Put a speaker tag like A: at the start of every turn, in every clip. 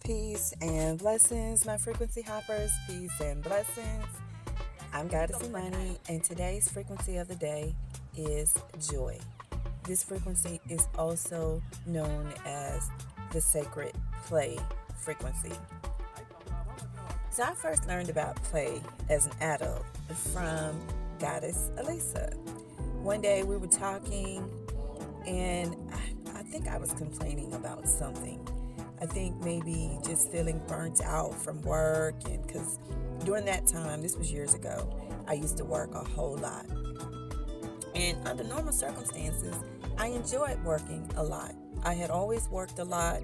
A: Peace and blessings, my frequency hoppers. Peace and blessings. I'm Goddess Imani, and today's frequency of the day is joy. This frequency is also known as the sacred play frequency. So I first learned about play as an adult from Goddess Elisa. One day we were talking, and I think I was complaining about something. I think maybe just feeling burnt out from work, and because during that time, this was years ago, I used to work a whole lot. And under normal circumstances, I enjoyed working a lot. I had always worked a lot.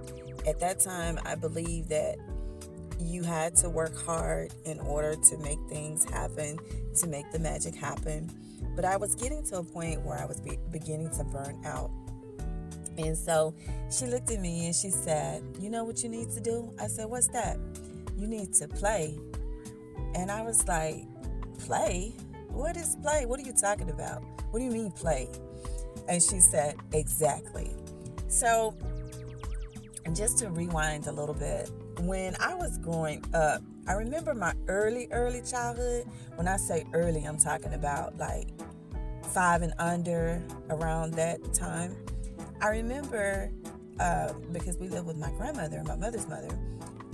A: At that time, I believed that you had to work hard in order to make things happen, to make the magic happen. But I was getting to a point where I was beginning to burn out. And so she looked at me and she said, "You know what you need to do?" I said, "What's that?" "You need to play." And I was like, "Play? What is play? What are you talking about? What do you mean play?" And she said, "Exactly." So just to rewind a little bit, when I was growing up, I remember my early childhood. When I say early, I'm talking about like 5 and under, around that time. I remember because we lived with my grandmother, my mother's mother,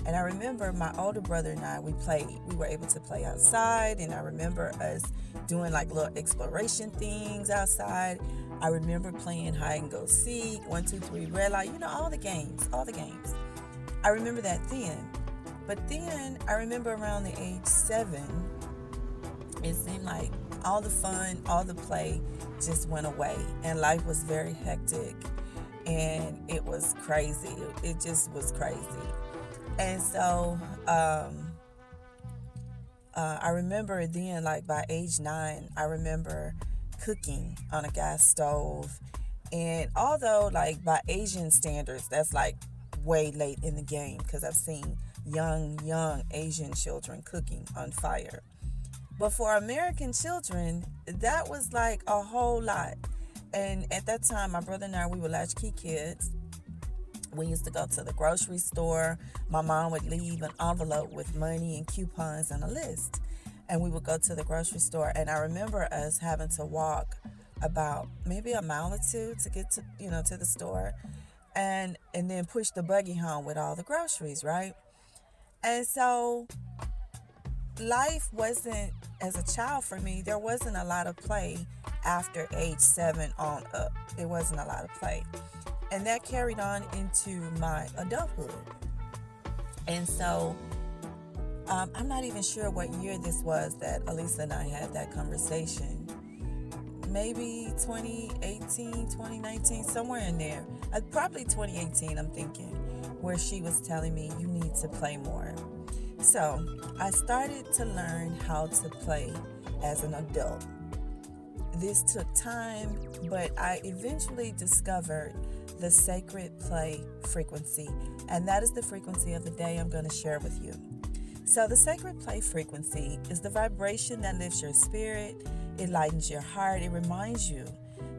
A: and I remember my older brother and I, we were able to play outside, and I remember us doing like little exploration things outside. I remember playing hide and go seek, 1, 2, 3, red light, all the games. I remember that then. But then I remember around the age 7, it seemed like all the fun, all the play just went away, and life was very hectic, and it was crazy. It just was crazy. And so I remember then, like by age 9, I remember cooking on a gas stove. And although like by Asian standards, that's like way late in the game, because I've seen young Asian children cooking on fire. But for American children, that was like a whole lot. And at that time, my brother and I, we were latchkey kids. We used to go to the grocery store. My mom would leave an envelope with money and coupons and a list. And we would go to the grocery store. And I remember us having to walk about maybe a mile or two to get to the store. And then push the buggy home with all the groceries, right? And so life wasn't, as a child for me, there wasn't a lot of play after age 7 on up. It wasn't a lot of play. And that carried on into my adulthood. And so I'm not even sure what year this was that Elisa and I had that conversation. Maybe 2018, 2019, somewhere in there. Probably 2018, I'm thinking, where she was telling me, "You need to play more." So I started to learn how to play as an adult. This took time, but I eventually discovered the sacred play frequency, and that is the frequency of the day I'm going to share with you. So the sacred play frequency is the vibration that lifts your spirit, it lightens your heart, it reminds you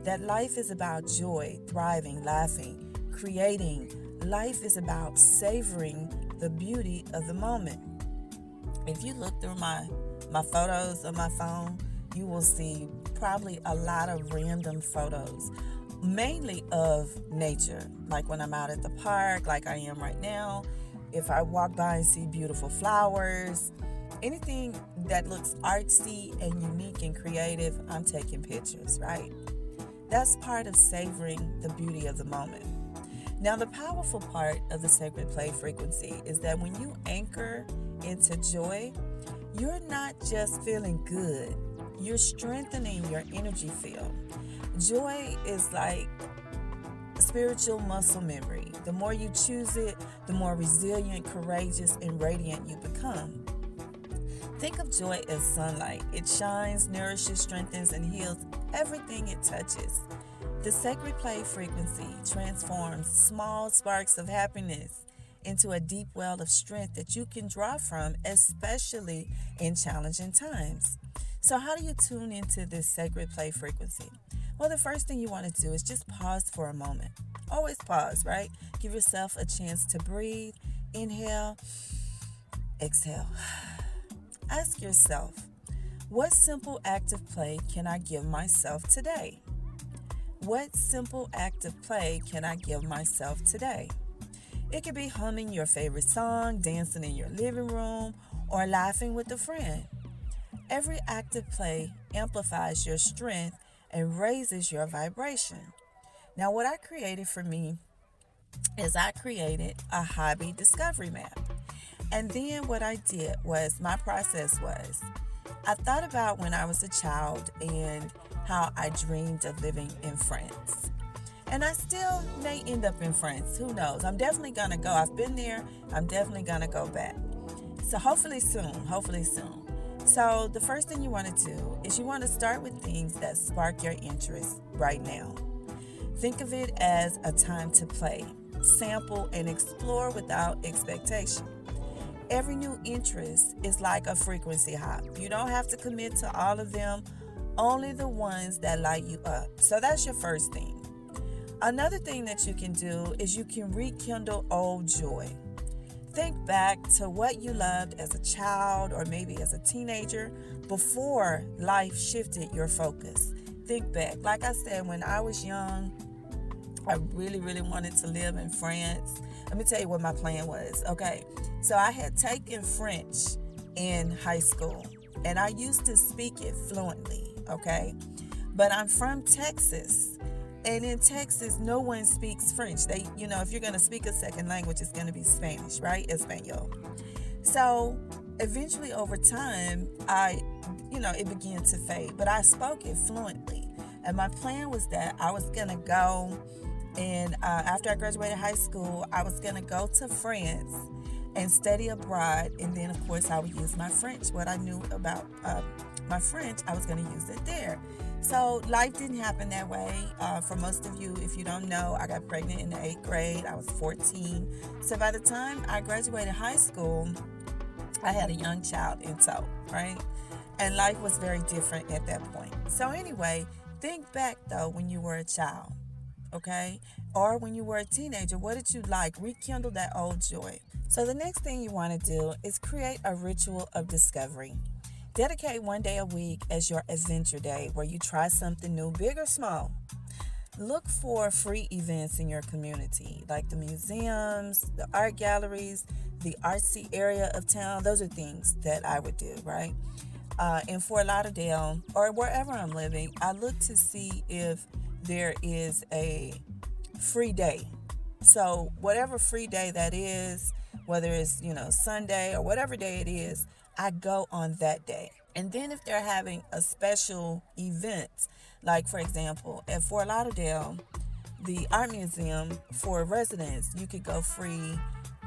A: that life is about joy, thriving, laughing, creating. Life is about savoring the beauty of the moment. If you look through my photos on my phone, you will see probably a lot of random photos, mainly of nature, like when I'm out at the park, like I am right now. If I walk by and see beautiful flowers, anything that looks artsy and unique and creative, I'm taking pictures, right? That's part of savoring the beauty of the moment. Now, the powerful part of the sacred play frequency is that when you anchor into joy, you're not just feeling good, you're strengthening your energy field. Joy is like spiritual muscle memory. The more you choose it, the more resilient, courageous, and radiant you become. Think of joy as sunlight. It shines, nourishes, strengthens, and heals everything it touches. The sacred play frequency transforms small sparks of happiness into a deep well of strength that you can draw from, especially in challenging times. So how do you tune into this sacred play frequency? Well, the first thing you want to do is just pause for a moment. Always pause, right? Give yourself a chance to breathe Inhale, exhale. Ask yourself, what simple act of play can I give myself today? What simple act of play can I give myself today? It could be humming your favorite song, dancing in your living room, or laughing with a friend. Every act of play amplifies your strength and raises your vibration. Now, what I created for me is I created a hobby discovery map. And then what I did was, my process was, I thought about when I was a child and how I dreamed of living in France. And I still may end up in France. Who knows? I'm definitely going to go. I've been there. I'm definitely going to go back. So hopefully soon. Hopefully soon. So the first thing you want to do is you want to start with things that spark your interest right now. Think of it as a time to play, sample, and explore without expectation. Every new interest is like a frequency hop. You don't have to commit to all of them, only the ones that light you up. So that's your first thing. Another thing that you can do is you can rekindle old joy. Think back to what you loved as a child or maybe as a teenager before life shifted your focus. Think back. Like I said, when I was young, I really, really wanted to live in France. Let me tell you what my plan was. Okay, so I had taken French in high school, and I used to speak it fluently, okay? But I'm from Texas, and in Texas, no one speaks French. If you're going to speak a second language, it's going to be Spanish, right? Espanol. So eventually, over time, it began to fade, but I spoke it fluently. And my plan was that I was going to go, and after I graduated high school, I was going to go to France and study abroad. And then, of course, I would use my French. What I knew about my French, I was going to use it there. So life didn't happen that way. For most of you, if you don't know, I got pregnant in the 8th grade. I was 14. So by the time I graduated high school, I had a young child in tow, right? And life was very different at that point. So anyway, think back, though, when you were a child, okay? Or when you were a teenager, what did you like? Rekindle that old joy. So the next thing you want to do is create a ritual of discovery. Dedicate one day a week as your adventure day where you try something new, big or small. Look for free events in your community, like the museums, the art galleries, the artsy area of town. Those are things that I would do, right? In Fort Lauderdale or wherever I'm living, I look to see if there is a free day. So whatever free day that is, whether it's, Sunday or whatever day it is, I go on that day. And then if they're having a special event, like for example, at Fort Lauderdale, the art museum for residents, you could go free.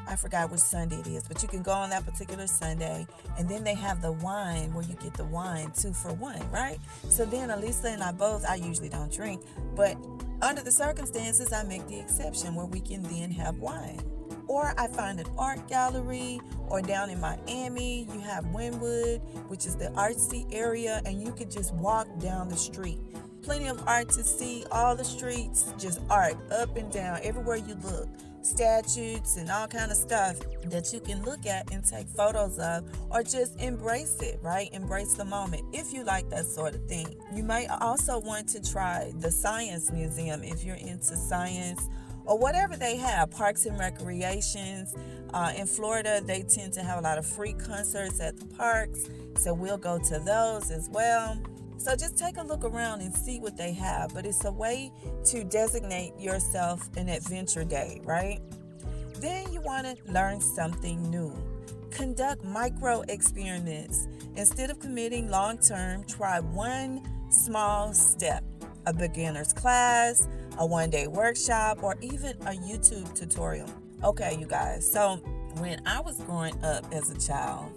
A: I forgot which Sunday it is, but you can go on that particular Sunday. And then they have the wine where you get the wine 2 for 1, right? So then Elisa and I both, I usually don't drink, but under the circumstances, I make the exception where we can then have wine. Or I find an art gallery, or down in Miami, you have Wynwood, which is the artsy area, and you could just walk down the street. Plenty of art to see, all the streets, just art up and down, everywhere you look. Statues and all kind of stuff that you can look at and take photos of, or just embrace it, right? Embrace the moment if you like that sort of thing. You may also want to try the Science Museum if you're into science, or whatever they have, parks and recreations. In Florida, they tend to have a lot of free concerts at the parks, so we'll go to those as well. So just take a look around and see what they have, but it's a way to designate yourself an adventure day, right? Then you want to learn something new. Conduct micro experiments. Instead of committing long term, try one small step. A beginner's class, a one-day workshop, or even a YouTube tutorial. Okay, you guys, so when I was growing up as a child,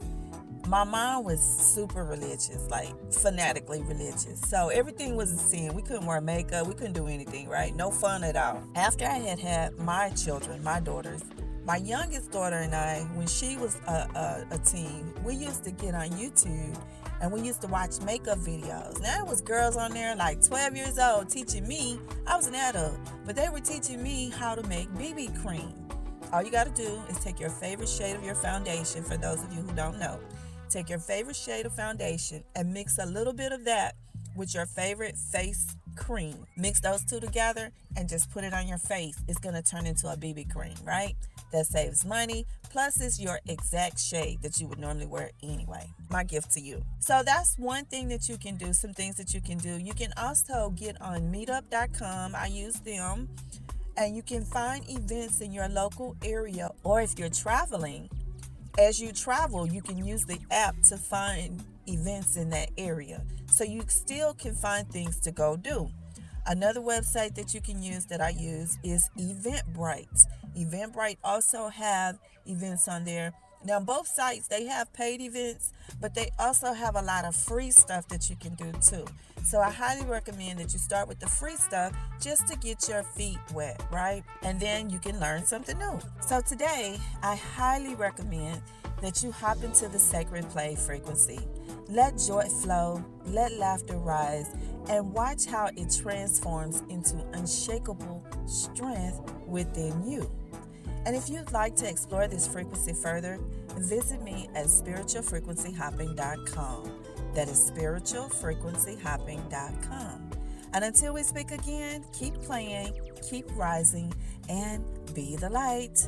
A: my mom was super religious, like fanatically religious. So everything was a sin. We couldn't wear makeup. We couldn't do anything, right? No fun at all. After I had my children, my daughters, my youngest daughter and I, when she was a teen, we used to get on YouTube and we used to watch makeup videos. Now, it was girls on there like 12 years old teaching me. I was an adult, but they were teaching me how to make BB cream. All you got to do is take your favorite shade of your foundation. For those of you who don't know, take your favorite shade of foundation and mix a little bit of that with your favorite face cream. Mix those two together and just put it on your face. It's going to turn into a BB cream, right? That saves money. Plus, it's your exact shade that you would normally wear anyway. My gift to you. So that's one thing that you can do. Some things that you can do. You can also get on meetup.com. I use them. And you can find events in your local area. Or if you're traveling, as you travel, you can use the app to find events in that area. So you still can find things to go do. Another website that you can use that I use is Eventbrite. Eventbrite also have events on there. Now, both sites, they have paid events, but they also have a lot of free stuff that you can do too. So I highly recommend that you start with the free stuff just to get your feet wet, right? And then you can learn something new. So today, I highly recommend that you hop into the sacred play frequency. Let joy flow, let laughter rise, and watch how it transforms into unshakable strength within you. And if you'd like to explore this frequency further, visit me at spiritualfrequencyhopping.com. That is spiritualfrequencyhopping.com. And until we speak again, keep playing, keep rising, and be the light.